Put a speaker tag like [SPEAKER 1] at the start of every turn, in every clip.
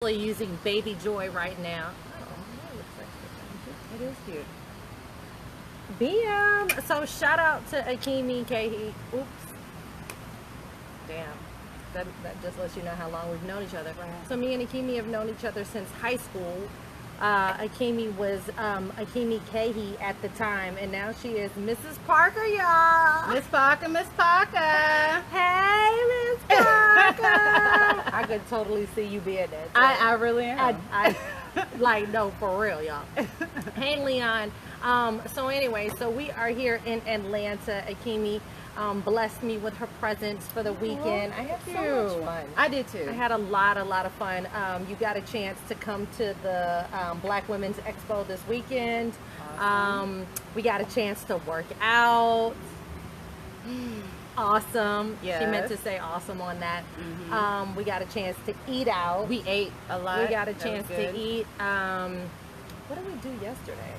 [SPEAKER 1] actually using Baby Joy right now. Oh, that looks
[SPEAKER 2] It is cute.
[SPEAKER 1] BM. So shout out to Akemi Kahi. Oops. Damn. That just lets you know how long we've known each other.
[SPEAKER 2] Right.
[SPEAKER 1] So me and Akemi have known each other since high school. Akemi was Akemi Kahi at the time, and now she is Mrs. Parker, y'all.
[SPEAKER 2] Miss Parker, Miss Parker.
[SPEAKER 1] Hey, Miss Parker. I could totally see you being that.
[SPEAKER 2] I really am.
[SPEAKER 1] I like, no, for real, y'all. Hey, Leon. So anyway, so we are here in Atlanta. Akemi blessed me with her presence for the weekend. I had so much fun.
[SPEAKER 2] I did too.
[SPEAKER 1] I had a lot of fun. You got a chance to come to the Black Women's Expo this weekend.
[SPEAKER 2] Awesome.
[SPEAKER 1] We got a chance to work out. Awesome.
[SPEAKER 2] Yes.
[SPEAKER 1] She meant to say awesome on that.
[SPEAKER 2] Mm-hmm.
[SPEAKER 1] We got a chance to eat out.
[SPEAKER 2] We ate a lot.
[SPEAKER 1] We got a
[SPEAKER 2] That
[SPEAKER 1] chance
[SPEAKER 2] was
[SPEAKER 1] to
[SPEAKER 2] good.
[SPEAKER 1] eat. What did we do yesterday?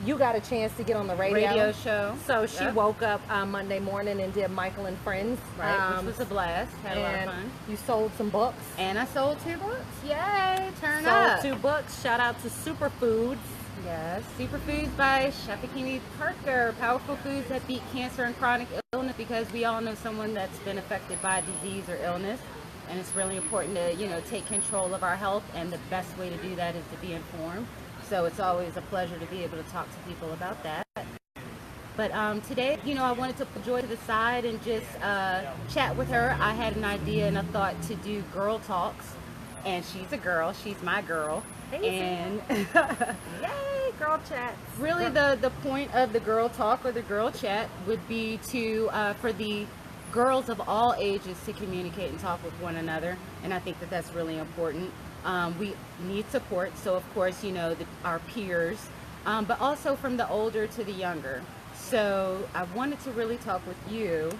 [SPEAKER 1] You got a chance to get on the
[SPEAKER 2] Radio show.
[SPEAKER 1] So she
[SPEAKER 2] Yep.
[SPEAKER 1] woke up Monday morning and did Michael and Friends.
[SPEAKER 2] Right, which was a blast. Had a lot of
[SPEAKER 1] and
[SPEAKER 2] fun.
[SPEAKER 1] you sold some books.
[SPEAKER 2] And I sold 2 books. Yay! Turn
[SPEAKER 1] Sold
[SPEAKER 2] up.
[SPEAKER 1] 2 books. Shout out to Superfoods.
[SPEAKER 2] Yes, Superfoods by Chef Akemi Parker. Powerful foods that beat cancer and chronic illness, because we all know someone that's been affected by disease or illness, and it's really important to take control of our health, and the best way to do that is to be informed. So it's always a pleasure to be able to talk to people about that. But today, I wanted to put Joy to the side and just chat with her. I had an idea and a thought to do girl talks, and she's a girl. She's my girl. And
[SPEAKER 1] Yay, girl chats.
[SPEAKER 2] really the point of the girl talk or the girl chat would be to for the girls of all ages to communicate and talk with one another, and I think that that's really important. We need support, so of course our peers, but also from the older to the younger. So I wanted to really talk with you,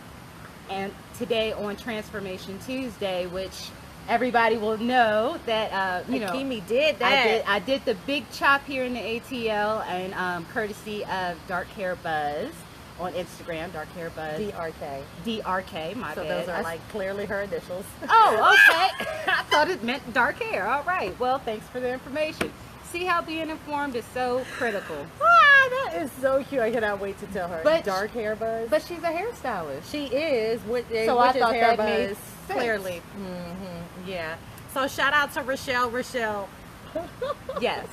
[SPEAKER 2] and today on Transformation Tuesday, which everybody will know that
[SPEAKER 1] Akemi did that.
[SPEAKER 2] I did the big chop here in the ATL, and courtesy of Dark Hair Buzz on Instagram, Dark Hair Buzz. DRK, my
[SPEAKER 1] So
[SPEAKER 2] bad.
[SPEAKER 1] those are clearly her initials.
[SPEAKER 2] Oh, okay. I thought it meant dark hair. All right. Well, thanks for the information. See how being informed is so critical.
[SPEAKER 1] That is so cute. I cannot wait to tell her.
[SPEAKER 2] But
[SPEAKER 1] Dark Hair Buzz.
[SPEAKER 2] But she's a hairstylist.
[SPEAKER 1] She is, which
[SPEAKER 2] So I
[SPEAKER 1] is
[SPEAKER 2] thought
[SPEAKER 1] Hair
[SPEAKER 2] that made
[SPEAKER 1] Buzz,
[SPEAKER 2] sense.
[SPEAKER 1] clearly. Yeah. So shout out to Rochelle.
[SPEAKER 2] Yes.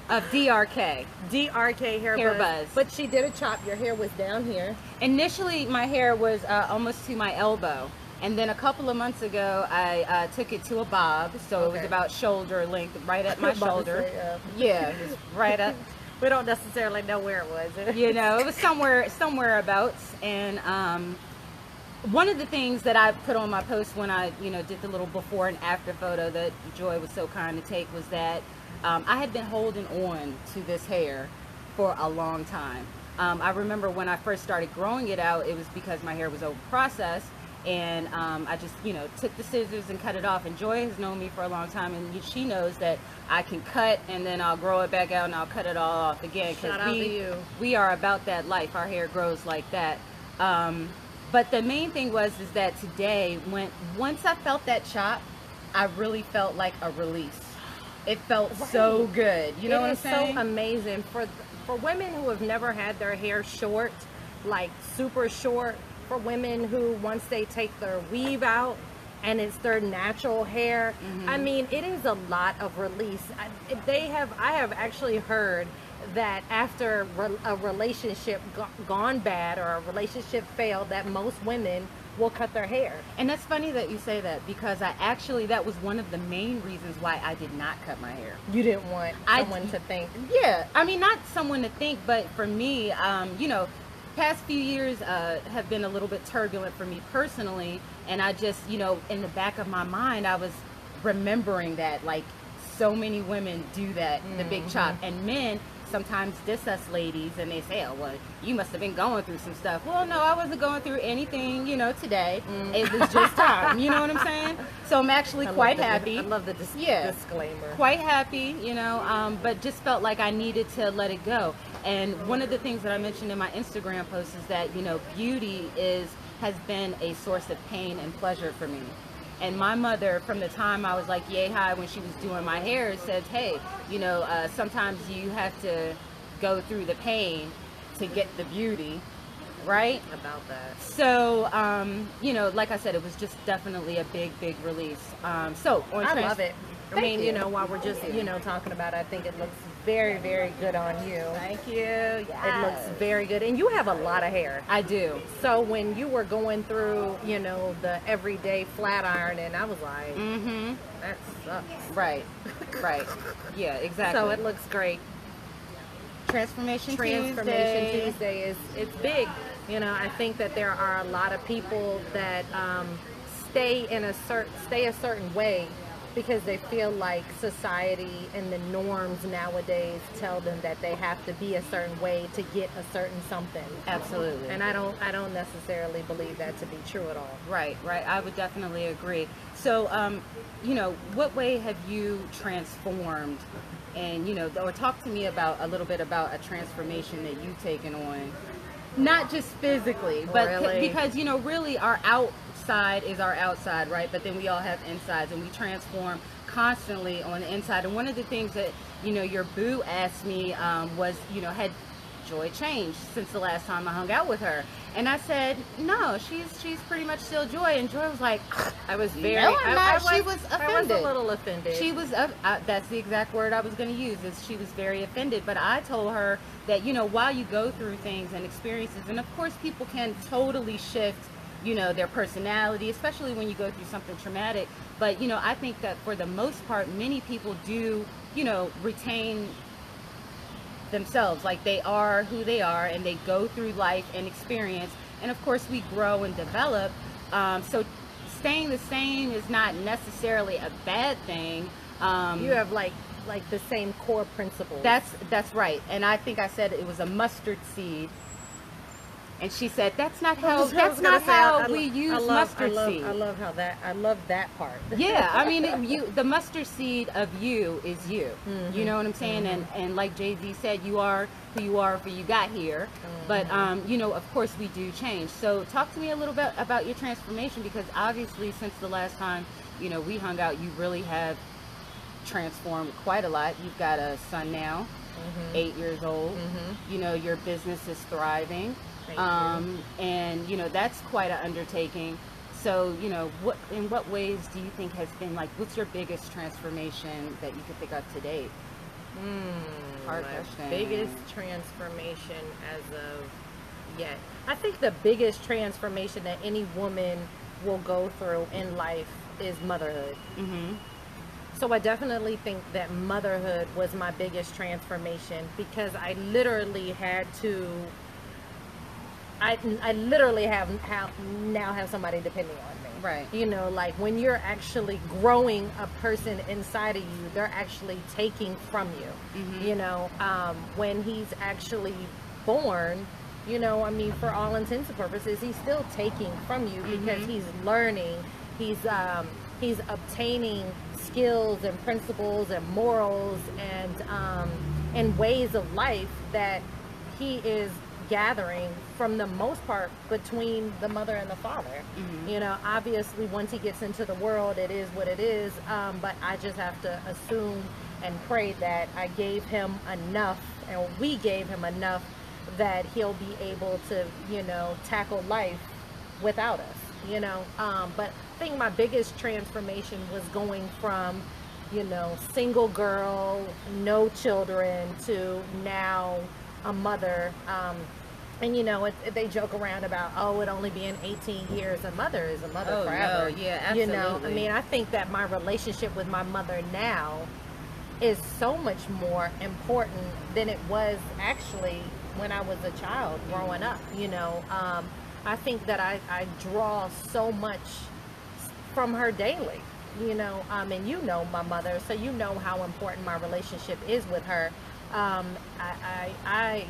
[SPEAKER 2] Of DRK.
[SPEAKER 1] DRK Hair
[SPEAKER 2] Buzz.
[SPEAKER 1] But she did a chop. Your hair was down here.
[SPEAKER 2] Initially, my hair was almost to my elbow. And then a couple of months ago, I took it to a bob. So it was
[SPEAKER 1] Okay.
[SPEAKER 2] about shoulder length, right at my
[SPEAKER 1] About to
[SPEAKER 2] shoulder.
[SPEAKER 1] say,
[SPEAKER 2] Yeah, it was right up.
[SPEAKER 1] We don't necessarily know where it was.
[SPEAKER 2] It was somewhere abouts. And one of the things that I put on my post when I did the little before and after photo that Joy was so kind to take was that I had been holding on to this hair for a long time. I remember when I first started growing it out, it was because my hair was over processed, and I just took the scissors and cut it off. And Joy has known me for a long time, and she knows that I can cut and then I'll grow it back out and I'll cut it all off again,
[SPEAKER 1] Shout out to you.
[SPEAKER 2] we are about that life. Our hair grows like that. But the main thing was that today, once I felt that chop, I really felt like a release. It felt so good. You know what I'm saying?
[SPEAKER 1] It is so amazing for women who have never had their hair short, like super short. For women who once they take their weave out and it's their natural hair, I mean, it is a lot of release. I have actually heard that after a relationship gone bad or a relationship failed, that most women will cut their hair.
[SPEAKER 2] And that's funny that you say that, because that was one of the main reasons why I did not cut my hair.
[SPEAKER 1] You didn't want someone to think.
[SPEAKER 2] Yeah, I mean, not someone to think, but for me, past few years have been a little bit turbulent for me personally, and I just, in the back of my mind, I was remembering that, like, so many women do that, the big chop, and men sometimes diss us ladies, and they say, oh, well, you must have been going through some stuff. Well, no, I wasn't going through anything, today. It was just time, you know what I'm saying? So I'm actually quite happy.
[SPEAKER 1] I love the disclaimer.
[SPEAKER 2] Quite happy, but just felt like I needed to let it go. And one of the things that I mentioned in my Instagram post is that, beauty has been a source of pain and pleasure for me. And my mother, from the time I was like yay high when she was doing my hair, says, hey, sometimes you have to go through the pain to get the beauty, right?
[SPEAKER 1] About that.
[SPEAKER 2] So, like I said, it was just definitely a big, big release.
[SPEAKER 1] I love it. I mean, while we're just, talking about it, I think it looks very, very good on you.
[SPEAKER 2] Thank you. Yes.
[SPEAKER 1] It looks very good. And you have a lot of hair.
[SPEAKER 2] I do.
[SPEAKER 1] So when you were going through, the everyday flat ironing, I was like, that sucks.
[SPEAKER 2] Right. Yeah, exactly.
[SPEAKER 1] So it looks great.
[SPEAKER 2] Transformation Tuesday
[SPEAKER 1] is it's big. I think that there are a lot of people that stay a certain way because they feel like society and the norms nowadays tell them that they have to be a certain way to get a certain something.
[SPEAKER 2] Absolutely.
[SPEAKER 1] And I don't necessarily believe that to be true at all.
[SPEAKER 2] Right. I would definitely agree. So, what way have you transformed? And, or talk to me a little bit about a transformation that you've taken on. Not just physically, but
[SPEAKER 1] really?
[SPEAKER 2] Because, really our outside is our outside, right? But then we all have insides, and we transform constantly on the inside. And one of the things that, your boo asked me was, had Joi changed since the last time I hung out with her? And I said, no, she's pretty much still Joi. And Joi was like,
[SPEAKER 1] I was very,
[SPEAKER 2] no, I'm not. She was offended.
[SPEAKER 1] I was a little offended.
[SPEAKER 2] She was, that's the exact word I was going to use, is she was very offended. But I told her that, while you go through things and experiences, and of course people can totally shift, their personality, especially when you go through something traumatic. But, I think that for the most part, many people do, retain themselves, like they are who they are, and they go through life and experience, and of course we grow and develop. So staying the same is not necessarily a bad thing.
[SPEAKER 1] You have like the same core principles.
[SPEAKER 2] That's right. And I think I said it was a mustard seed. And she said, that's not how we use mustard seed.
[SPEAKER 1] I love that part.
[SPEAKER 2] Yeah, I mean, the mustard seed of you is you. Mm-hmm. You know what I'm saying? Mm-hmm. And like Jay-Z said, you are who you are before you got here. Mm-hmm. But, of course we do change. So talk to me a little bit about your transformation, because obviously since the last time, we hung out, you really have transformed quite a lot. You've got a son now, 8 years old. Mm-hmm. Your business is thriving. And that's quite an undertaking. So in what ways do you think has been, like, what's your biggest transformation that you could think of to date?
[SPEAKER 1] Hard question. Biggest transformation as of yet. I think the biggest transformation that any woman will go through in life is motherhood. Mm-hmm. So I definitely think that motherhood was my biggest transformation, because I literally had to. I literally now have somebody depending on me.
[SPEAKER 2] Right.
[SPEAKER 1] Like when you're actually growing a person inside of you, they're actually taking from you. Mm-hmm. When he's actually born, for all intents and purposes, he's still taking from you, because he's learning, he's obtaining skills and principles and morals and ways of life that he is gathering from the most part between the mother and the father. Mm-hmm. Obviously once he gets into the world, it is what it is, but I just have to assume and pray that I gave him enough, and we gave him enough, that he'll be able to tackle life without us. But I think my biggest transformation was going from single girl, no children, to now a mother. And they joke around about, it only being 18 years. A mother is a mother forever.
[SPEAKER 2] No, yeah, absolutely.
[SPEAKER 1] I think that my relationship with my mother now is so much more important than it was actually when I was a child growing up. I think that I draw so much from her daily. And my mother, so how important my relationship is with her. I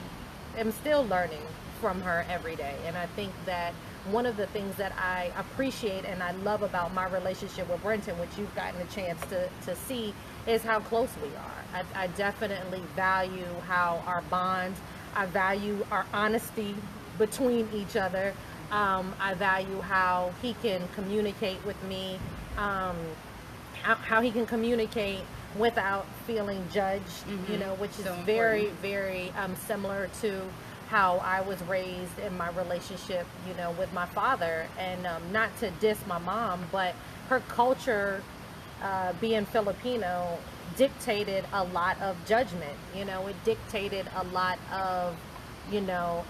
[SPEAKER 1] am still learning from her every day, and I think that one of the things that I appreciate and I love about my relationship with Brenton, which you've gotten a chance to see, is how close we are. I definitely value how our bond, I value our honesty between each other. I value how he can communicate with me how he can communicate without feeling judged, you know, which is
[SPEAKER 2] So
[SPEAKER 1] very,
[SPEAKER 2] important.
[SPEAKER 1] very similar to how I was raised in my relationship, you know, with my father. And not to diss my mom, but her culture, being Filipino, dictated a lot of judgment. You know, it dictated a lot of, you know,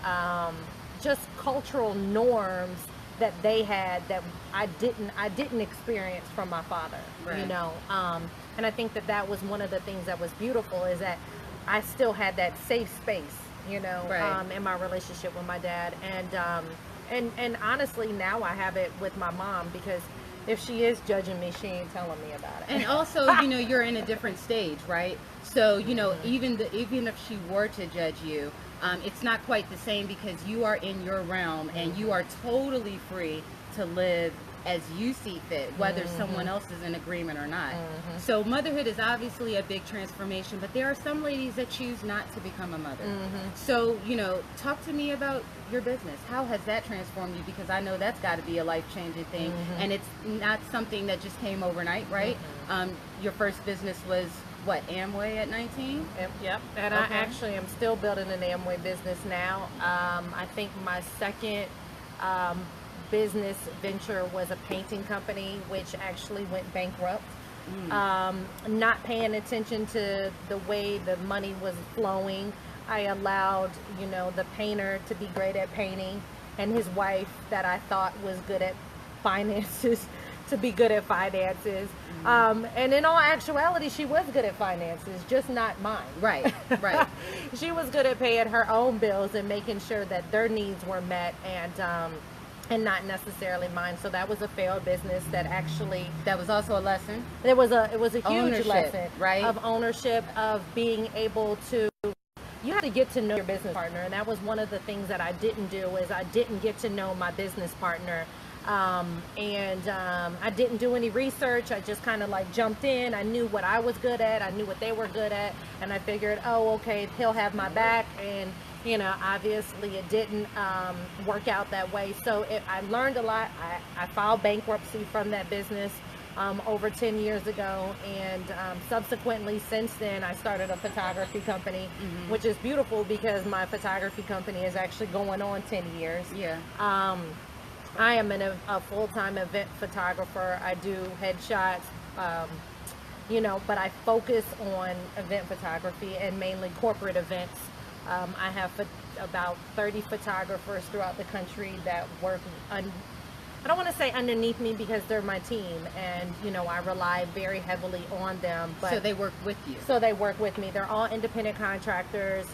[SPEAKER 1] just cultural norms that they had that I didn't experience from my father. You
[SPEAKER 2] Right.
[SPEAKER 1] know, and I think that that was one of the things that was beautiful, is that I still had that safe space, you know,
[SPEAKER 2] Right.
[SPEAKER 1] in my relationship with my dad. And honestly, now I have it with my mom, because if she is judging me, she ain't telling me about it.
[SPEAKER 2] And also, you know, you're in a different stage, right? So, you know, even if she were to judge you, it's not quite the same, because you are in your realm and you are totally free to live as you see fit, whether someone else is in agreement or not. So motherhood is obviously a big transformation, but there are some ladies that choose not to become a mother. So, you know, talk to me about your business. How has that transformed you? Because I know that's got to be a life-changing thing, and it's not something that just came overnight, right? Your first business was what, Amway at 19?
[SPEAKER 1] Yep. And
[SPEAKER 2] Okay.
[SPEAKER 1] I actually am still building an Amway business now. I think my second business venture was a painting company, which actually went bankrupt. Not paying attention to the way the money was flowing, I allowed, you know, the painter to be great at painting, and his wife, that I thought was good at finances, to be good at finances. And in all actuality, she was good at finances, just not mine.
[SPEAKER 2] Right, right.
[SPEAKER 1] She was good at paying her own bills and making sure that their needs were met, and not necessarily mine. So that was a failed business that actually,
[SPEAKER 2] That was also a lesson.
[SPEAKER 1] it was a huge
[SPEAKER 2] Ownership,
[SPEAKER 1] lesson,
[SPEAKER 2] right?
[SPEAKER 1] of ownership, of being able to, you have to get to know your business partner. And that was one of the things that I didn't do, is I didn't get to know my business partner. I didn't do any research. I just kind of like jumped in. I knew what I was good at. I knew what they were good at. And I figured, oh, okay, he'll have my back. And, you know, obviously it didn't work out that way. So I learned a lot. I filed bankruptcy from that business over 10 years ago. And subsequently, since then, I started a photography company, which is beautiful, because my photography company is actually going on 10 years.
[SPEAKER 2] Yeah.
[SPEAKER 1] I am a full-time event photographer. I do headshots, you know, but I focus on event photography and mainly corporate events. I have about 30 photographers throughout the country that work I don't want to say underneath me, because they're my team, and, you know, I rely very heavily on them. But
[SPEAKER 2] So they work with you.
[SPEAKER 1] so they work with me. They're all independent contractors,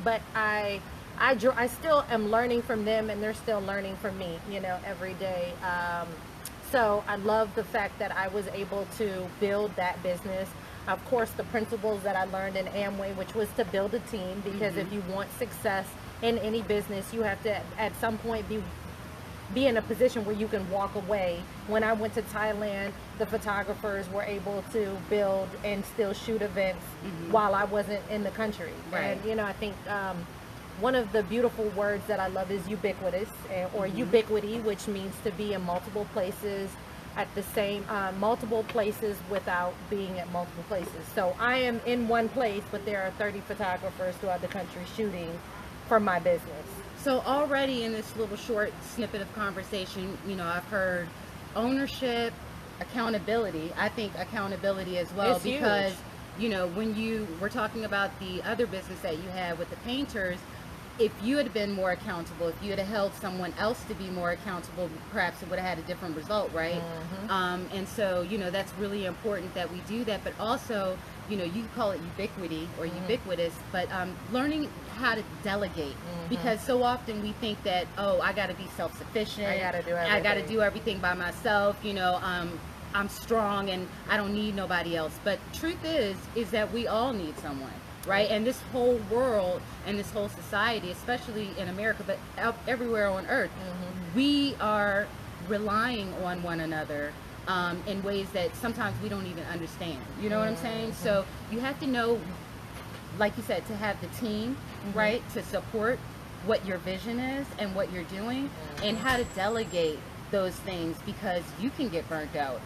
[SPEAKER 1] but I still am learning from them, and they're still learning from me, you know, every day. So I love the fact that I was able to build that business. Of course, the principles that I learned in Amway, which was to build a team, because if you want success in any business, you have to at some point be in a position where you can walk away. When I went to Thailand, the photographers were able to build and still shoot events while I wasn't in the country.
[SPEAKER 2] Right.
[SPEAKER 1] And, you know, I think one of the beautiful words that I love is ubiquitous, or ubiquity, which means to be in multiple places at the same, multiple places without being at multiple places. So I am in one place, but there are 30 photographers throughout the country shooting for my business.
[SPEAKER 2] So already in this little short snippet of conversation, you know, I've heard ownership, accountability. I think accountability as well,
[SPEAKER 1] It's huge.
[SPEAKER 2] because, you know, when you were talking about the other business that you had with the painters, if you had been more accountable, if you had held someone else to be more accountable, perhaps it would have had a different result, right? And so, you know, that's really important that we do that. But also, you know, you call it ubiquity or ubiquitous, but learning how to delegate, because so often we think that, oh, I got to be self-sufficient.
[SPEAKER 1] I gotta do
[SPEAKER 2] I got to
[SPEAKER 1] everything.
[SPEAKER 2] do everything by myself. You know, I'm strong and I don't need nobody else. But truth is that we all need someone. Right, and this whole world and this whole society, especially in America, but everywhere on earth, we are relying on one another in ways that sometimes we don't even understand. You know what I'm saying? So you have to know, like you said, to have the team, right, to support what your vision is and what you're doing, and how to delegate those things because you can get burnt out.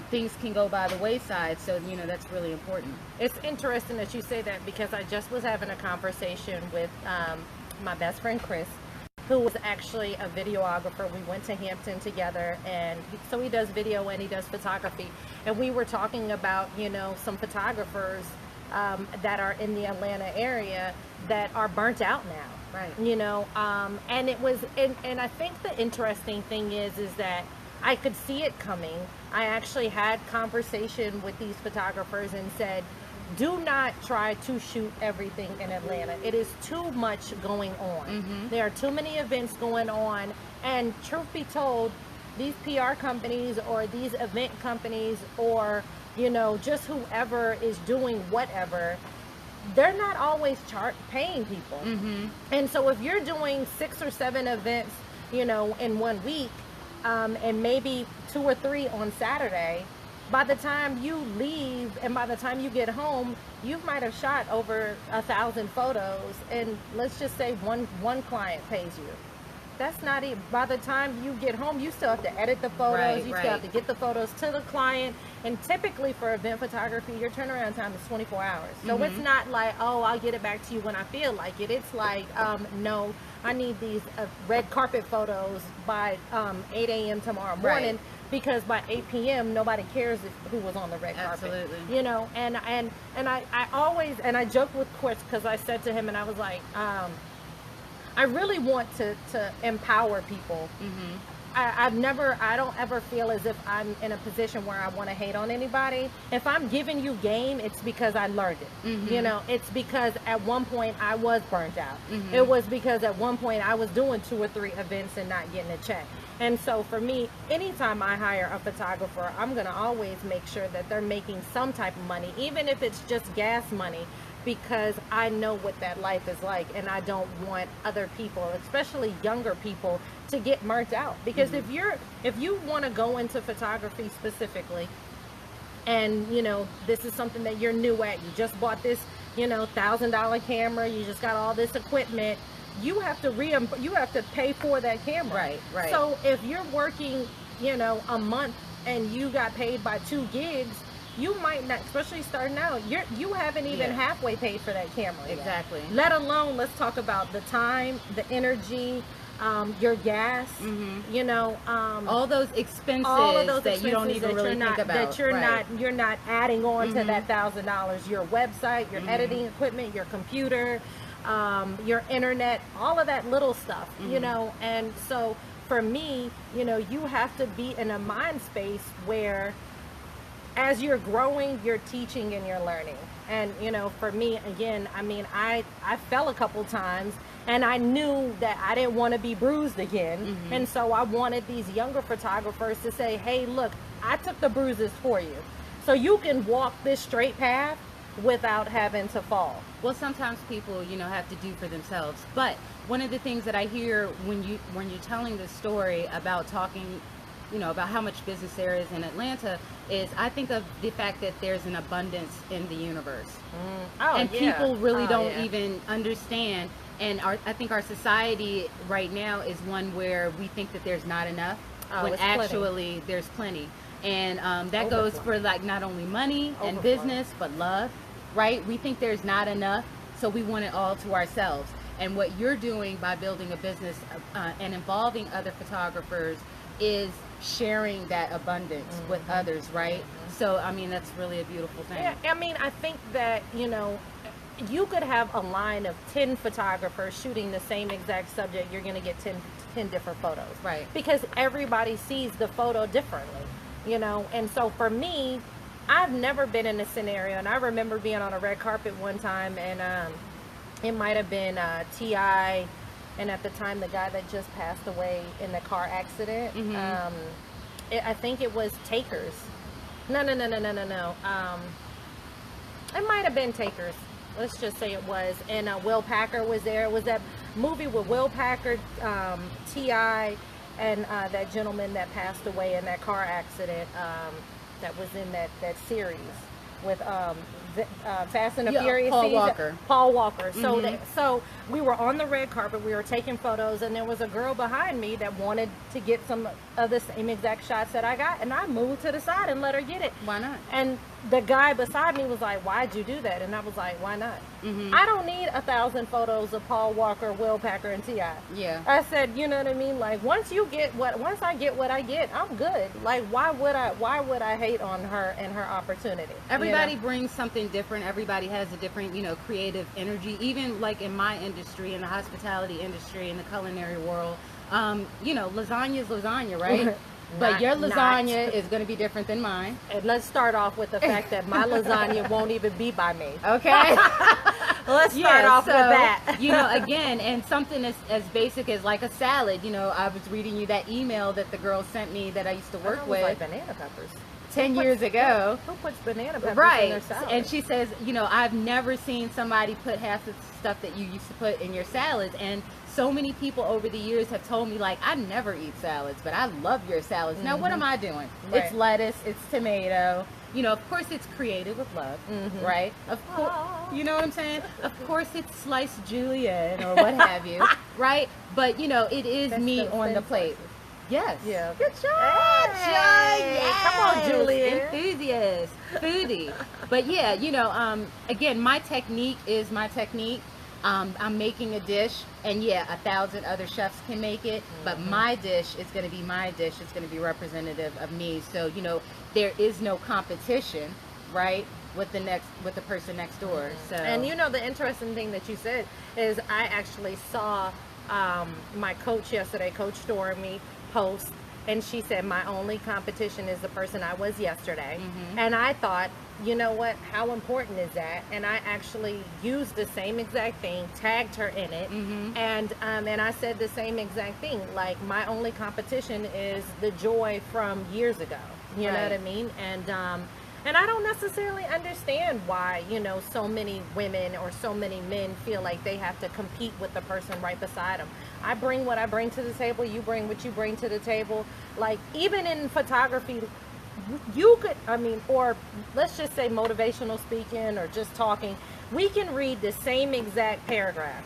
[SPEAKER 2] Things can go by the wayside. So, you know, that's really important.
[SPEAKER 1] It's interesting that you say that because I just was having a conversation with my best friend, Chris, who was actually a videographer. We went to Hampton together, and so he does video and he does photography. And we were talking about, you know, some photographers that are in the Atlanta area that are burnt out now.
[SPEAKER 2] Right.
[SPEAKER 1] You know, and it was, and I think the interesting thing is that I could see it coming. I actually had conversation with these photographers and said, do not try to shoot everything in Atlanta. It is too much going on. There are too many events going on. And truth be told, these PR companies or these event companies or, you know, just whoever is doing whatever, they're not always paying people. And so if you're doing 6 or 7 events, you know, in 1 week, and maybe 2 or 3 on Saturday, by the time you leave and by the time you get home, you might have shot over 1,000 photos, and let's just say one client pays you. That's not even, by the time you get home, you still have to edit the photos, you still have to get the photos to the client, and typically for event photography, your turnaround time is 24 hours. So it's not like, oh, I'll get it back to you when I feel like it. It's like, no, I need these red carpet photos by 8 a.m. tomorrow morning, because by 8 p.m. nobody cares who was on the red carpet. You know, and I always, and I joke with Chris because I said to him, and I was like, I really want to empower people. I don't ever feel as if I'm in a position where I want to hate on anybody. If I'm giving you game, it's because I learned it. You know, it's because at one point I was burnt out. It was because at one point I was doing 2 or 3 events and not getting a check. And so for me, anytime I hire a photographer, I'm going to always make sure that they're making some type of money, even if it's just gas money, because I know what that life is like, and I don't want other people, especially younger people, to get burnt out. Because if you want to go into photography specifically, and you know this is something that you're new at, you just bought this, you know, $1,000 camera, you just got all this equipment, you have to pay for that camera. Right. So if you're working, you know, a month and you got paid by 2 gigs, you might not, especially starting out, you haven't even halfway paid for that camera yet. Let alone, let's talk about the time, the energy, your gas, you know,
[SPEAKER 2] all those expenses, that you don't even really think about,
[SPEAKER 1] that you're not adding on to that $1,000. Your website, your editing equipment, your computer, your internet, all of that little stuff, you know. And so for me, you know, you have to be in a mind space where as you're growing, you're teaching and you're learning. And you know, for me, again, I mean, I fell a couple times, and I knew that I didn't want to be bruised again. And so I wanted these younger photographers to say, hey, look, I took the bruises for you, so you can walk this straight path without having to fall.
[SPEAKER 2] Well, sometimes people, you know, have to do for themselves. But one of the things that I hear when you're telling the story about talking, you know, about how much business there is in Atlanta, is I think of the fact that there's an abundance in the universe. And people really don't even understand. And I think our society right now is one where we think that there's not enough, when actually there's plenty. And that goes for like not only money and business, but love, right? We think there's not enough, so we want it all to ourselves. And what you're doing by building a business and involving other photographers is sharing that abundance with others, right? So I mean, that's really a beautiful thing.
[SPEAKER 1] Yeah, I mean, I think that, you know, you could have a line of 10 photographers shooting the same exact subject, you're going to get 10 different photos,
[SPEAKER 2] right? Because
[SPEAKER 1] everybody sees the photo differently, you know. And so for me, I've never been in a scenario, and I remember being on a red carpet one time, and it might have been T.I., and at the time, the guy that just passed away in the car accident, I think it was Takers. No. It might have been Takers. Let's just say it was. And Will Packer was there. It was that movie with Will Packer, T.I., and that gentleman that passed away in that car accident that was in that series. Fast and the
[SPEAKER 2] Yeah,
[SPEAKER 1] Furious
[SPEAKER 2] Paul
[SPEAKER 1] season.
[SPEAKER 2] Walker.
[SPEAKER 1] Paul Walker. So we were on the red carpet. We were taking photos, and there was a girl behind me that wanted to get some of the same exact shots that I got, and I moved to the side and let her get it.
[SPEAKER 2] Why not?
[SPEAKER 1] And the guy beside me was like, "Why'd you do that?" And I was like, "Why not? I don't need 1,000 photos of Paul Walker, Will Packer, and T.I.
[SPEAKER 2] Yeah.
[SPEAKER 1] I said, you know what I mean? Like once I get what I get, I'm good. Like why would I hate on her and her opportunity?
[SPEAKER 2] Everybody brings something different. Everybody has a different, creative energy. Even like in my industry, in the hospitality industry, in the culinary world, lasagna is lasagna, right? But your lasagna is going to be different than mine.
[SPEAKER 1] And let's start off with the fact that my lasagna won't even be by me.
[SPEAKER 2] Okay.
[SPEAKER 1] Let's start off with that.
[SPEAKER 2] Again, and something as basic as like a salad. I was reading you that email that the girl sent me that I used to work with.
[SPEAKER 1] Like banana peppers.
[SPEAKER 2] 10 years ago.
[SPEAKER 1] Who puts banana peppers in their salad?
[SPEAKER 2] And she says, I've never seen somebody put half the stuff that you used to put in your salads. And so many people over the years have told me, like, I never eat salads, but I love your salads. Now, what am I doing?
[SPEAKER 1] Right.
[SPEAKER 2] It's lettuce, it's tomato. Of course it's created with love, right? Of course, you know what I'm saying? Of course it's sliced julienne or what have you, right? But, it is meat on the plate. Yes.
[SPEAKER 1] Yeah.
[SPEAKER 2] Good job,
[SPEAKER 1] Hey.
[SPEAKER 2] Joy.
[SPEAKER 1] Come on, Julian.
[SPEAKER 2] Enthusiast, foodie. But yeah, again, my technique is my technique. I'm making a dish, and 1,000 other chefs can make it, but my dish is going to be my dish. It's going to be representative of me. So, there is no competition, right, with the person next door. So,
[SPEAKER 1] and the interesting thing that you said is I actually saw my coach yesterday, Coach Stormy, post, and she said my only competition is the person I was yesterday. And I thought, you know what, how important is that? And I actually used the same exact thing, tagged her in it, and I said the same exact thing, like my only competition is the Joy from years ago. You know what I mean? And I don't necessarily understand why, so many women or so many men feel like they have to compete with the person right beside them. I bring what I bring to the table. You bring what you bring to the table. Like, even in photography, you could, or let's just say motivational speaking or just talking, we can read the same exact paragraph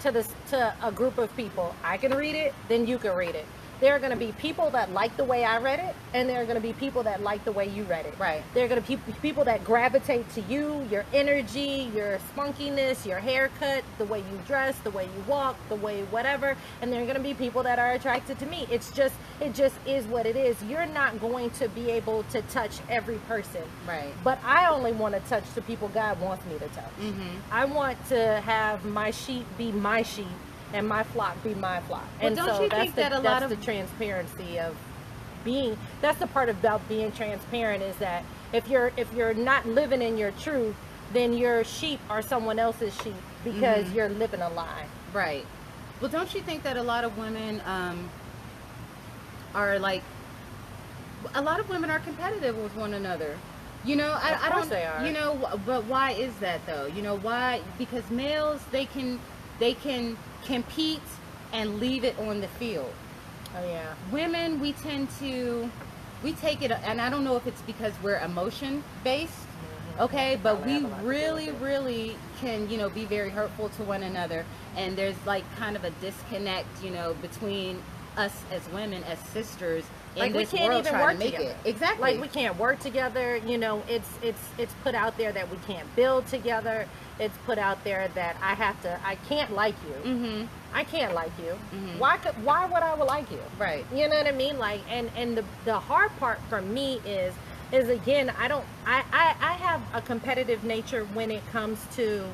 [SPEAKER 1] to a group of people. I can read it, then you can read it. There are going to be people that like the way I read it, and there are going to be people that like the way you read it.
[SPEAKER 2] Right.
[SPEAKER 1] There are going to be people that gravitate to you, your energy, your spunkiness, your haircut, the way you dress, the way you walk, the way whatever. And there are going to be people that are attracted to me. It just is what it is. You're not going to be able to touch every person.
[SPEAKER 2] Right.
[SPEAKER 1] But I only want to touch the people God wants me to touch. I want to have my sheep be my sheep, and my flock be my flock.
[SPEAKER 2] Well,
[SPEAKER 1] and
[SPEAKER 2] don't
[SPEAKER 1] so
[SPEAKER 2] you
[SPEAKER 1] that's
[SPEAKER 2] think that a lot of
[SPEAKER 1] the transparency of being, that's the part about being transparent, is that if you're not living in your truth, then your sheep are someone else's sheep because you're living a lie.
[SPEAKER 2] Right. Well, don't you think that a lot of women are like, a lot of women are competitive with one another? I
[SPEAKER 1] Of course
[SPEAKER 2] don't.
[SPEAKER 1] they are.
[SPEAKER 2] But why is that though? Why? Because males, they can compete and leave it on the field.
[SPEAKER 1] Oh yeah.
[SPEAKER 2] Women, we take it, and I don't know if it's because we're emotion based, okay, but we really can, be very hurtful to one another, and there's like kind of a disconnect, between us as women, as sisters, in
[SPEAKER 1] We
[SPEAKER 2] this
[SPEAKER 1] can't
[SPEAKER 2] world
[SPEAKER 1] even
[SPEAKER 2] trying
[SPEAKER 1] work
[SPEAKER 2] to make
[SPEAKER 1] together.
[SPEAKER 2] it. Exactly.
[SPEAKER 1] Like we can't work together. It's put out there that we can't build together. It's put out there that I can't like you. I can't like you. Why would I like you?
[SPEAKER 2] Right.
[SPEAKER 1] You know what I mean? Like, and the hard part for me is again, I have a competitive nature when it comes to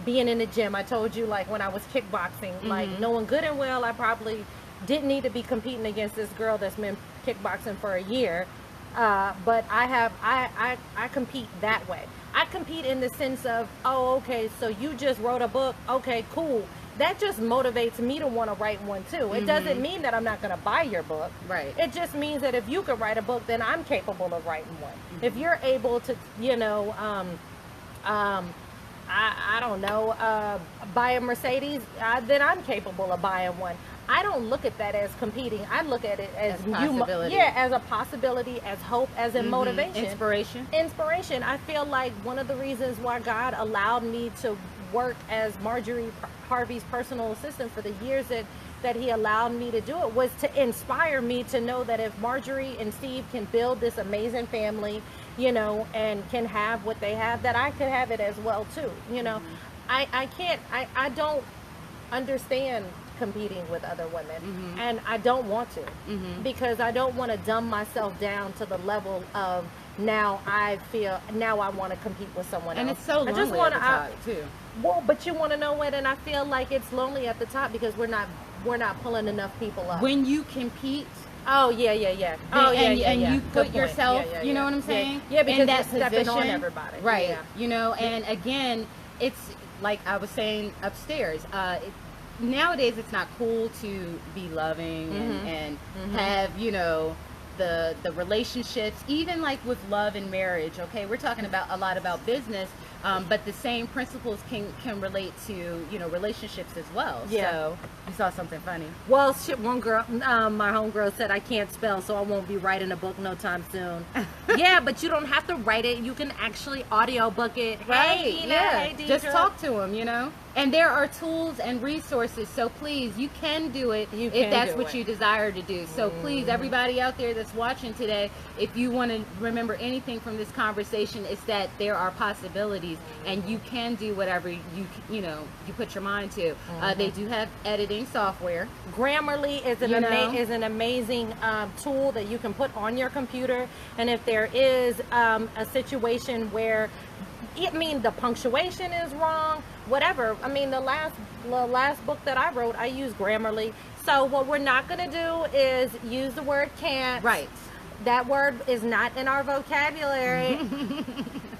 [SPEAKER 1] being in the gym. I told you, like, when I was kickboxing, like, knowing good and well I probably didn't need to be competing against this girl that's been kickboxing for a year, but I compete that way. I compete in the sense of, oh, okay, so you just wrote a book, okay, cool. That just motivates me to want to write one too. It doesn't mean that I'm not going to buy your book.
[SPEAKER 2] Right.
[SPEAKER 1] It just means that if you could write a book, then I'm capable of writing one. If you're able to, I don't know, buy a Mercedes, then I'm capable of buying one. I don't look at that as competing. I look at it as
[SPEAKER 2] possibility.
[SPEAKER 1] as a possibility, as hope, as in motivation, inspiration. I feel like one of the reasons why God allowed me to work as Marjorie Harvey's personal assistant for the years that he allowed me to do it was to inspire me to know that if Marjorie and Steve can build this amazing family, you know, and can have what they have, that I could have it as well too. You know, I don't understand competing with other women, and I don't want to, because I don't want to dumb myself down to the level of now I want to compete with someone
[SPEAKER 2] and
[SPEAKER 1] else.
[SPEAKER 2] it's so lonely at the top too.
[SPEAKER 1] Well, but you want to know what? And I feel like it's lonely at the top because we're not pulling enough people up.
[SPEAKER 2] When you compete,
[SPEAKER 1] oh yeah.
[SPEAKER 2] And you put yourself, you know what I'm saying?
[SPEAKER 1] Yeah, because
[SPEAKER 2] in that
[SPEAKER 1] you're stepping
[SPEAKER 2] position,
[SPEAKER 1] on everybody,
[SPEAKER 2] right?
[SPEAKER 1] Yeah.
[SPEAKER 2] You know, and again, it's like I was saying upstairs. Nowadays, it's not cool to be loving and have, you know, the relationships, even like with love and marriage. Okay, we're talking about a lot about business, but the same principles can relate to, you know, relationships as well.
[SPEAKER 1] Yeah.
[SPEAKER 2] So you saw something funny.
[SPEAKER 1] Well, shit, one girl, my homegirl said I can't spell, so I won't be writing a book no time soon. Yeah, but you don't have to write it. You can actually audiobook it.
[SPEAKER 2] Right,
[SPEAKER 1] Hey, Tina,
[SPEAKER 2] yeah.
[SPEAKER 1] hey, Deidre.
[SPEAKER 2] Just talk to them, you know. And there are tools and resources, so please, you can do it if that's what you desire to do. So please, everybody out there that's watching today, if you want to remember anything from this conversation, it's that there are possibilities, and you can do whatever you put your mind to. They do have editing software.
[SPEAKER 1] Grammarly is an amazing tool that you can put on your computer, and if there is a situation where the punctuation is wrong, whatever. I mean, the last book that I wrote, I used Grammarly. So what we're not going to do is use the word can't.
[SPEAKER 2] Right.
[SPEAKER 1] That word is not in our vocabulary.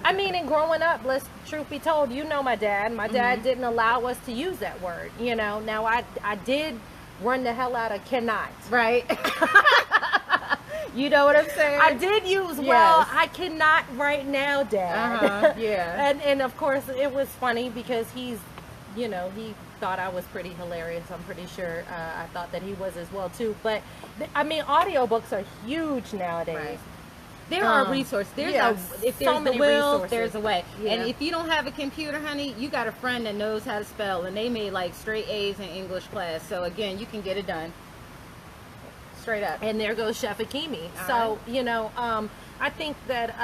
[SPEAKER 1] I mean, and growing up, truth be told, you know my dad. My dad didn't allow us to use that word, you know. Now, I did run the hell out of cannot.
[SPEAKER 2] Right. You know what I'm saying?
[SPEAKER 1] I did use, well, I cannot right now, Dad.
[SPEAKER 2] Yeah.
[SPEAKER 1] And of course, it was funny because he thought I was pretty hilarious. I'm pretty sure I thought that he was as well, too. But, I mean, audiobooks are huge nowadays.
[SPEAKER 2] Right. There are resources. If there's
[SPEAKER 1] so many
[SPEAKER 2] the will,
[SPEAKER 1] resources.
[SPEAKER 2] there's a way.
[SPEAKER 1] Yeah.
[SPEAKER 2] And if you don't have a computer, honey, you got a friend that knows how to spell, and they made like straight A's in English class. So, again, you can get it done. Straight up.
[SPEAKER 1] And there goes Chef Akemi.
[SPEAKER 2] All
[SPEAKER 1] right. I think that,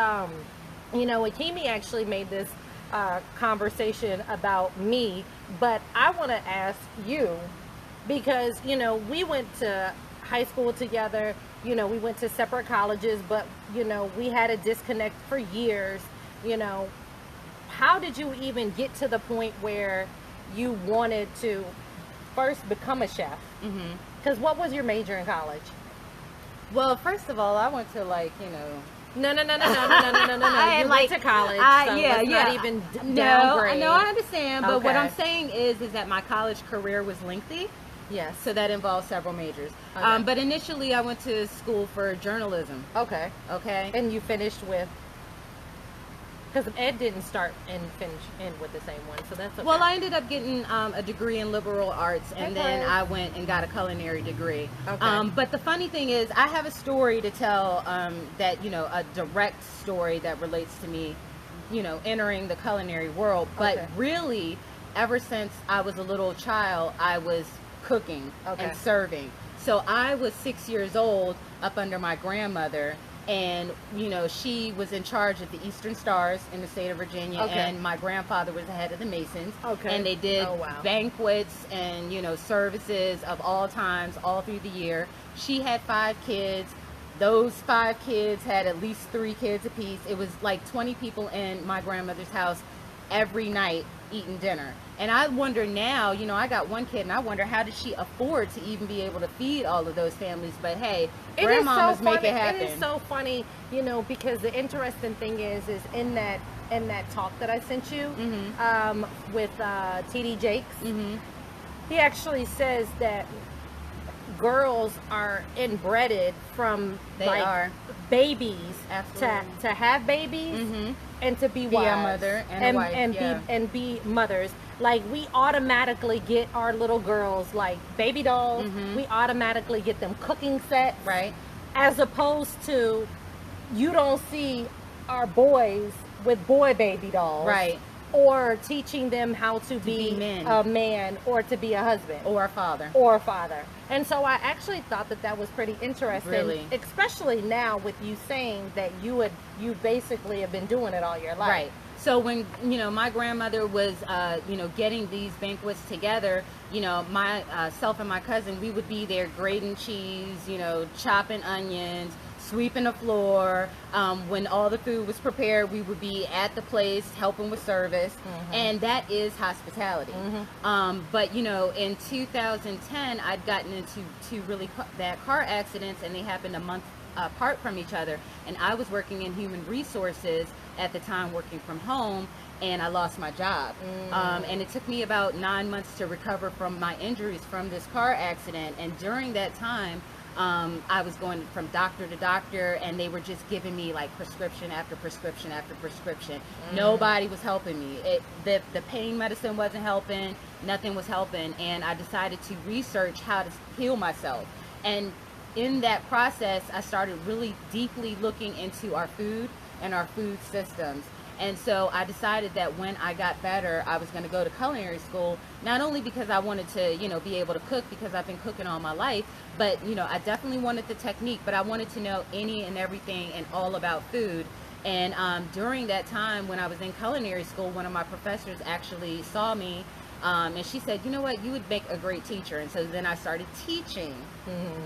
[SPEAKER 1] Akemi actually made this conversation about me, but I want to ask you, because, we went to high school together, we went to separate colleges, but, we had a disconnect for years, how did you even get to the point where you wanted to first become a chef? Because what was your major in college?
[SPEAKER 2] Well, first of all, I went to
[SPEAKER 1] No. You went to college, so let's not even downgrade.
[SPEAKER 2] No, I understand, but what
[SPEAKER 1] Okay.
[SPEAKER 2] I'm saying is that my college career was lengthy.
[SPEAKER 1] Yes.
[SPEAKER 2] So that involves several majors.
[SPEAKER 1] Okay.
[SPEAKER 2] But initially, I went to school for journalism.
[SPEAKER 1] Okay.
[SPEAKER 2] Okay.
[SPEAKER 1] And you finished with... Because Ed didn't start and finish with the same one, so that's okay.
[SPEAKER 2] Well, I ended up getting a degree in liberal arts, and then
[SPEAKER 1] Okay.
[SPEAKER 2] I went and got a culinary degree.
[SPEAKER 1] Okay.
[SPEAKER 2] But the funny thing is, I have a story to tell that, a direct story that relates to me, entering the culinary world. But
[SPEAKER 1] Okay.
[SPEAKER 2] really, ever since I was a little child, I was cooking and serving. So I was 6 years old up under my grandmother. And, she was in charge of the Eastern Stars in the state of Virginia.
[SPEAKER 1] Okay.
[SPEAKER 2] And my grandfather was the head of the Masons.
[SPEAKER 1] Okay.
[SPEAKER 2] And they did
[SPEAKER 1] Oh, wow.
[SPEAKER 2] banquets and, services of all times, all through the year. She had 5 kids. Those 5 kids had at least 3 kids apiece. It was like 20 people in my grandmother's house every night eating dinner. And I wonder now, I got 1 kid, and I wonder, how did she afford to even be able to feed all of those families? But hey, grandmamas make it happen.
[SPEAKER 1] It is so funny, because the interesting thing is in that talk that I sent you with T.D. Jakes, he actually says that girls are inbreded from babies
[SPEAKER 2] Absolutely.
[SPEAKER 1] to have babies and to be
[SPEAKER 2] Be a
[SPEAKER 1] wives
[SPEAKER 2] mother and a wife,
[SPEAKER 1] and be mothers. Like, we automatically get our little girls like baby dolls. We automatically get them cooking sets,
[SPEAKER 2] Right.
[SPEAKER 1] as opposed to, you don't see our boys with boy baby dolls,
[SPEAKER 2] Right.
[SPEAKER 1] or teaching them how to be
[SPEAKER 2] men.
[SPEAKER 1] a man, or to be a husband,
[SPEAKER 2] Or a father.
[SPEAKER 1] or a father. And so I actually thought that was pretty interesting,
[SPEAKER 2] Really?
[SPEAKER 1] especially now with you saying that you basically have been doing it all your life.
[SPEAKER 2] Right. So when, my grandmother was, getting these banquets together, myself and my cousin, we would be there grating cheese, chopping onions, sweeping the floor. When all the food was prepared, we would be at the place helping with service. And that is hospitality. But, in 2010, I'd gotten into two really bad car accidents, and they happened a month apart from each other. And I was working in human resources at the time, working from home, and I lost my job. And it took me about 9 months to recover from my injuries from this car accident. And during that time, I was going from doctor to doctor, and they were just giving me like prescription after prescription after prescription. Nobody was helping me. The pain medicine wasn't helping. Nothing was helping. And I decided to research how to heal myself. And in that process, I started really deeply looking into our food and our food systems. And so I decided that when I got better, I was going to go to culinary school, not only because I wanted to, be able to cook, because I've been cooking all my life, but, I definitely wanted the technique, but I wanted to know any and everything and all about food. And during that time when I was in culinary school, one of my professors actually saw me, and she said, you know what, you would make a great teacher. And so then I started teaching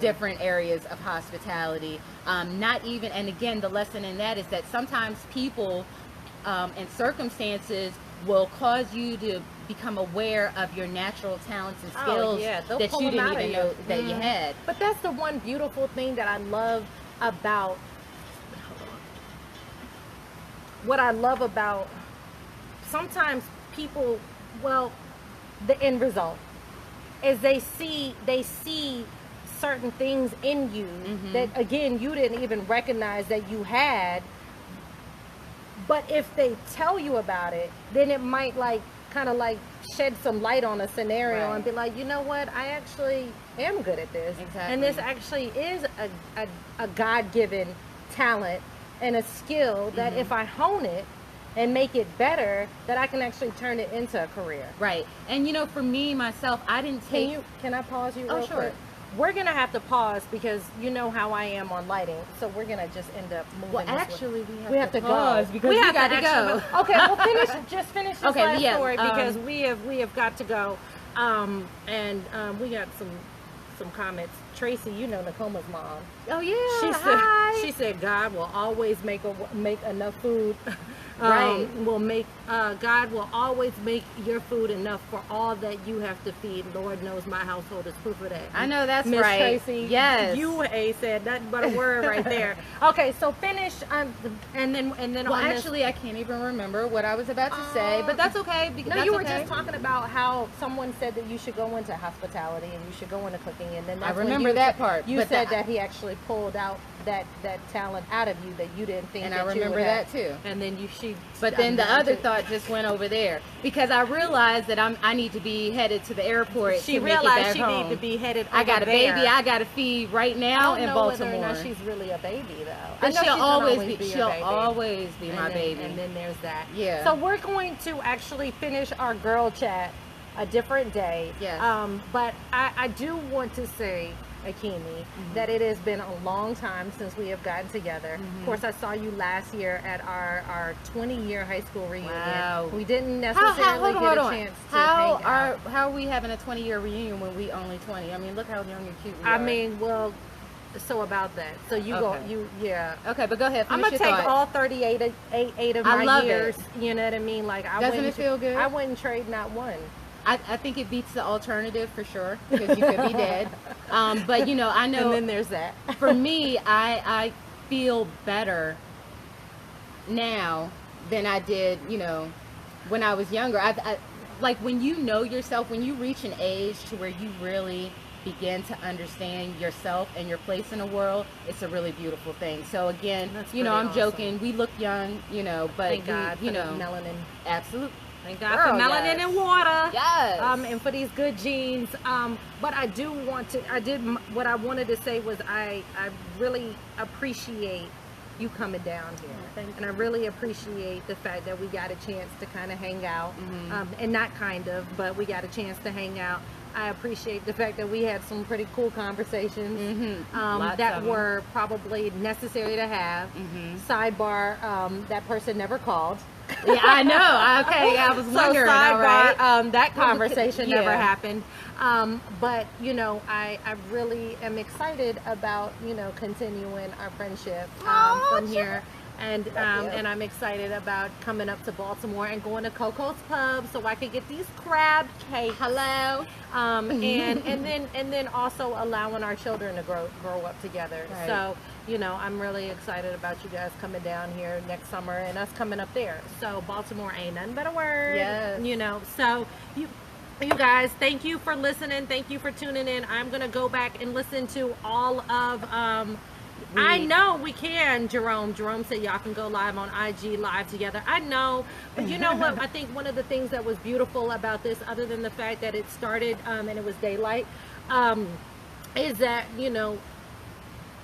[SPEAKER 2] different areas of hospitality. And again, the lesson in that is that sometimes people and circumstances will cause you to become aware of your natural talents and skills that you didn't even know that you had.
[SPEAKER 1] But that's the one beautiful thing that I love about, sometimes people, the end result is they see certain things in you that, again, you didn't even recognize that you had. But if they tell you about it, then it might kind of shed some light on a scenario and be like, you know what, I actually am good at this.
[SPEAKER 2] Exactly.
[SPEAKER 1] And this actually is a God-given talent and a skill that if I hone it and make it better, that I can actually turn it into a career.
[SPEAKER 2] Right. And for me, myself, I didn't take...
[SPEAKER 1] Can I pause you real
[SPEAKER 2] Oh, sure.
[SPEAKER 1] quick? We're going to have to pause because you know how I am on lighting. So we're going to just end up moving.
[SPEAKER 2] Well,
[SPEAKER 1] this way.
[SPEAKER 2] actually,
[SPEAKER 1] we have to
[SPEAKER 2] pause
[SPEAKER 1] go
[SPEAKER 2] because we got to
[SPEAKER 1] actually
[SPEAKER 2] go.
[SPEAKER 1] Okay, well, finish this
[SPEAKER 2] Okay,
[SPEAKER 1] last
[SPEAKER 2] yeah,
[SPEAKER 1] story because we have got to go. And we got some comments. Tracy, Nakoma's mom.
[SPEAKER 2] Oh yeah.
[SPEAKER 1] She said God will always make enough food.
[SPEAKER 2] Right.
[SPEAKER 1] God will always make your food enough for all that you have to feed. Lord knows my household is proof of that.
[SPEAKER 2] I know that's
[SPEAKER 1] Miss
[SPEAKER 2] right.
[SPEAKER 1] Tracy,
[SPEAKER 2] Yes.
[SPEAKER 1] you ain't said nothing but a word right there. Okay, so finish, and then.
[SPEAKER 2] Well, actually, I can't even remember what I was about to say, but that's okay. Because
[SPEAKER 1] no, you were just talking about how someone said that you should go into hospitality and you should go into cooking, and then that's
[SPEAKER 2] I remember that part.
[SPEAKER 1] You said that he actually pulled out that talent out of you that you didn't think.
[SPEAKER 2] And
[SPEAKER 1] that
[SPEAKER 2] I remember
[SPEAKER 1] you would
[SPEAKER 2] that
[SPEAKER 1] have.
[SPEAKER 2] too.
[SPEAKER 1] And then
[SPEAKER 2] But then the other thought just went over there because I realized that I need to be headed to the airport.
[SPEAKER 1] She
[SPEAKER 2] to make it
[SPEAKER 1] realized
[SPEAKER 2] back
[SPEAKER 1] she
[SPEAKER 2] home.
[SPEAKER 1] needed to be headed.
[SPEAKER 2] I got a
[SPEAKER 1] there.
[SPEAKER 2] baby I got to feed right now in Baltimore.
[SPEAKER 1] Whether or not she's really a baby though.
[SPEAKER 2] But she'll always be
[SPEAKER 1] your baby.
[SPEAKER 2] always be my baby.
[SPEAKER 1] And then there's that.
[SPEAKER 2] Yeah.
[SPEAKER 1] So we're going to actually finish our girl chat a different day.
[SPEAKER 2] Yes.
[SPEAKER 1] But I do want to say, Akemi, that it has been a long time since we have gotten together. Of course, I saw you last year at our 20-year high school reunion.
[SPEAKER 2] Wow.
[SPEAKER 1] We didn't necessarily get a chance to hang out.
[SPEAKER 2] How are we having a 20-year reunion when we only 20? I mean, look how young and cute we are.
[SPEAKER 1] I mean, well, so about that. So you yeah.
[SPEAKER 2] Okay, but go ahead.
[SPEAKER 1] I'm gonna take all 38 of my years.
[SPEAKER 2] It.
[SPEAKER 1] You know what I mean? Like,
[SPEAKER 2] Doesn't it feel good?
[SPEAKER 1] I wouldn't trade not one.
[SPEAKER 2] I think it beats the alternative for sure because you could be dead. But I know.
[SPEAKER 1] And then there's that.
[SPEAKER 2] For me, I feel better now than I did, when I was younger. I like when you know yourself, when you reach an age to where you really begin to understand yourself and your place in the world, it's a really beautiful thing. So again,
[SPEAKER 1] That's
[SPEAKER 2] you know,
[SPEAKER 1] pretty
[SPEAKER 2] I'm joking. We look young, you know, but
[SPEAKER 1] Thank God
[SPEAKER 2] you
[SPEAKER 1] for the
[SPEAKER 2] know,
[SPEAKER 1] melanin.
[SPEAKER 2] absolutely.
[SPEAKER 1] Thank God
[SPEAKER 2] Girl,
[SPEAKER 1] for melanin
[SPEAKER 2] yes.
[SPEAKER 1] and water.
[SPEAKER 2] Yes.
[SPEAKER 1] And for these good genes. But I do want to, what I wanted to say was I really appreciate you coming down here.
[SPEAKER 2] Thank you.
[SPEAKER 1] And I really appreciate the fact that we got a chance to kind of hang out. And not kind of, but we got a chance to hang out. I appreciate the fact that we had some pretty cool conversations that were probably necessary to have. Sidebar, that person never called.
[SPEAKER 2] Yeah, I know. Okay, I was wondering.
[SPEAKER 1] So sidebar,
[SPEAKER 2] all right.
[SPEAKER 1] that conversation
[SPEAKER 2] Yeah.
[SPEAKER 1] never happened. But you know, I really am excited about, you know, continuing our friendship from here. And I'm excited about coming up to Baltimore and going to Coco's Pub so I could get these crab cakes.
[SPEAKER 2] Hello.
[SPEAKER 1] And then also allowing our children to grow up together.
[SPEAKER 2] Right.
[SPEAKER 1] So, you know, I'm really excited about you guys coming down here next summer and us coming up there. So Baltimore ain't nothing but a word.
[SPEAKER 2] Yes.
[SPEAKER 1] You know, so you guys, thank you for listening. Thank you for tuning in. I'm gonna go back and listen to all of I know we can, Jerome. Jerome said y'all can go live on IG live together. I know, but you know what? I think one of the things that was beautiful about this, other than the fact that it started and it was daylight, is that, you know,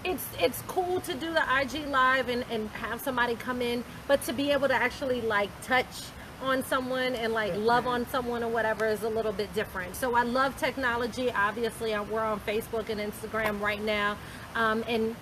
[SPEAKER 1] it's cool to do the IG live and have somebody come in, but to be able to actually like touch on someone and like love on someone or whatever is a little bit different. So I love technology. Obviously, we're on Facebook and Instagram right now, and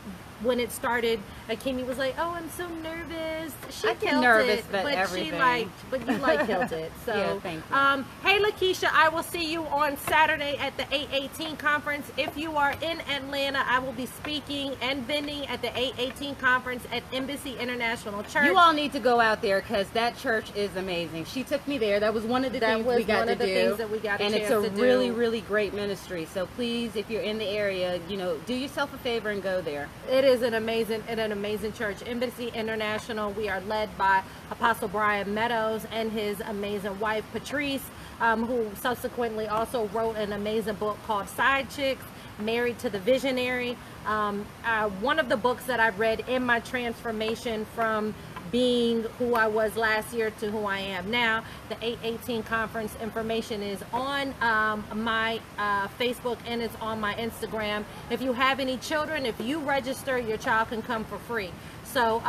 [SPEAKER 1] when it started, Akemi was like, "Oh, I'm so nervous." She
[SPEAKER 2] I get
[SPEAKER 1] killed
[SPEAKER 2] nervous,
[SPEAKER 1] it,
[SPEAKER 2] but everything.
[SPEAKER 1] but you like killed it. So,
[SPEAKER 2] Yeah, thank you.
[SPEAKER 1] Hey, Lakeisha, I will see you on Saturday at the 818 conference. If you are in Atlanta, I will be speaking and vending at the 818 conference at Embassy International Church.
[SPEAKER 2] You all need to go out there because that church is amazing. She took me there. That was one of the things we got to do.
[SPEAKER 1] Things that we got a
[SPEAKER 2] and
[SPEAKER 1] chance
[SPEAKER 2] it's a
[SPEAKER 1] to do.
[SPEAKER 2] really, really great ministry. So please, if you're in the area, you know, do yourself a favor and go there.
[SPEAKER 1] It is an amazing church. Embassy International. We are led by Apostle Brian Meadows and his amazing wife Patrice, who subsequently also wrote an amazing book called Side Chicks, Married to the Visionary. One of the books that I've read in my transformation from being who I was last year to who I am now. The 818 conference information is on my Facebook and it's on my Instagram. If you have any children, if you register, your child can come for free. So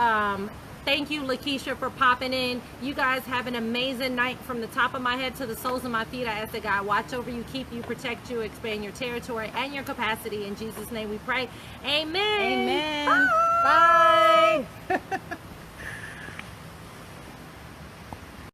[SPEAKER 1] thank you, Lakeisha, for popping in. You guys have an amazing night from the top of my head to the soles of my feet. I ask that God watch over you, keep you, protect you, expand your territory and your capacity. In Jesus' name we pray. Amen.
[SPEAKER 2] Amen.
[SPEAKER 1] Bye.
[SPEAKER 2] Bye.